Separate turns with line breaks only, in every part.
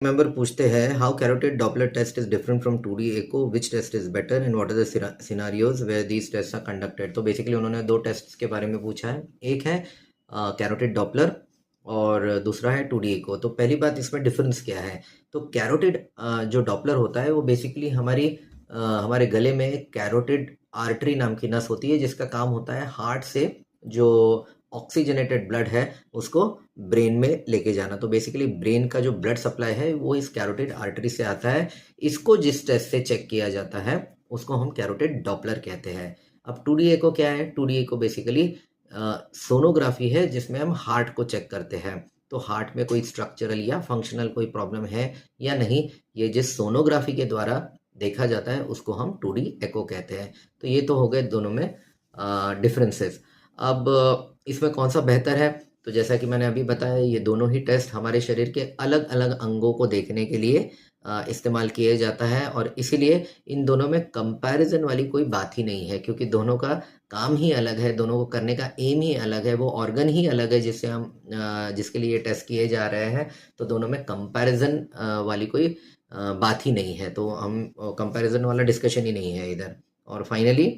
Member पूछते हैं how carotid Doppler test is different from 2D echo, which test is better and what are the scenarios where these test are conducted. तो basically उन्होंने दो test के बारे में पूछा है, एक है कैरोटिड डॉपलर और दूसरा है 2D एको। तो पहली बात, इसमें डिफरेंस क्या है। तो कैरोटिड जो डॉपलर होता है वो बेसिकली हमारे गले में कैरोटिड आर्टरी नाम की नस होती है, जिसका काम होता है हार्ट से जो ऑक्सीजनेटेड ब्लड है उसको ब्रेन में लेके जाना। तो बेसिकली ब्रेन का जो ब्लड सप्लाई है वो इस कैरोटिड आर्टरी से आता है। इसको जिस टेस्ट से चेक किया जाता है उसको हम कैरोटिड डॉपलर कहते हैं। अब 2D एको क्या है। 2D एको बेसिकली सोनोग्राफी है जिसमें हम हार्ट को चेक करते हैं। तो हार्ट में कोई स्ट्रक्चरल या फंक्शनल कोई प्रॉब्लम है या नहीं, ये जिस सोनोग्राफी के द्वारा देखा जाता है उसको हम 2D एको कहते हैं। तो ये तो हो गए दोनों में डिफरेंसेस। अब इसमें कौन सा बेहतर है। तो जैसा कि मैंने अभी बताया, ये दोनों ही टेस्ट हमारे शरीर के अलग अलग अंगों को देखने के लिए इस्तेमाल किया जाता है, और इसीलिए इन दोनों में कंपैरिजन वाली कोई बात ही नहीं है, क्योंकि दोनों का काम ही अलग है, दोनों को करने का एम ही अलग है, वो ऑर्गन ही अलग है जिससे हम जिसके लिए ये टेस्ट किए जा रहे हैं। तो दोनों में कंपैरिजन वाली कोई बात ही नहीं है, तो हम कंपैरिजन वाला डिस्कशन ही नहीं है इधर। और finally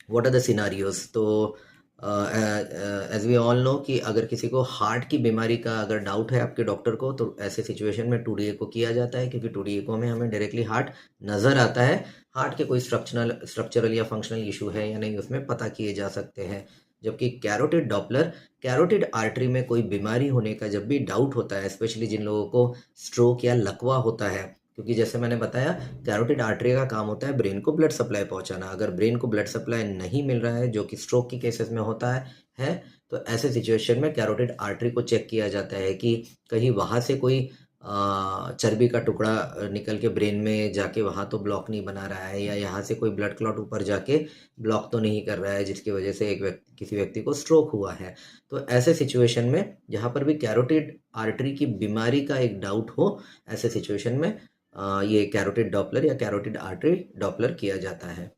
what are the scenarios. तो एज वी ऑल नो कि अगर किसी को हार्ट की बीमारी का अगर डाउट है आपके डॉक्टर को, तो ऐसे सिचुएशन में 2D एको किया जाता है, क्योंकि 2D एको में हमें डायरेक्टली हार्ट नज़र आता है। हार्ट के कोई स्ट्रक्चरल या फंक्शनल इशू है या नहीं उसमें पता किए जा सकते हैं। जबकि कैरोटिड डॉपलर, कैरोटिड आर्टरी में कोई बीमारी होने का जब भी डाउट होता है, स्पेशली जिन लोगों को स्ट्रोक या लकवा होता है, क्योंकि जैसे मैंने बताया कैरोटिड आर्टरी का काम होता है ब्रेन को ब्लड सप्लाई पहुंचाना। अगर ब्रेन को ब्लड सप्लाई नहीं मिल रहा है, जो कि स्ट्रोक की केसेस में होता है तो ऐसे सिचुएशन में कैरोटिड आर्टरी को चेक किया जाता है कि कहीं वहाँ से कोई चर्बी का टुकड़ा निकल के ब्रेन में जाके वहाँ तो ब्लॉक नहीं बना रहा है, या यहाँ से कोई ब्लड क्लॉट ऊपर जाके ब्लॉक तो नहीं कर रहा है जिसकी वजह से किसी व्यक्ति को स्ट्रोक हुआ है। तो ऐसे सिचुएशन में जहाँ पर भी कैरोटिड आर्टरी की बीमारी का एक डाउट हो, ऐसे सिचुएशन में ये कैरोटिड डॉपलर या कैरोटिड आर्टरी डॉपलर किया जाता है।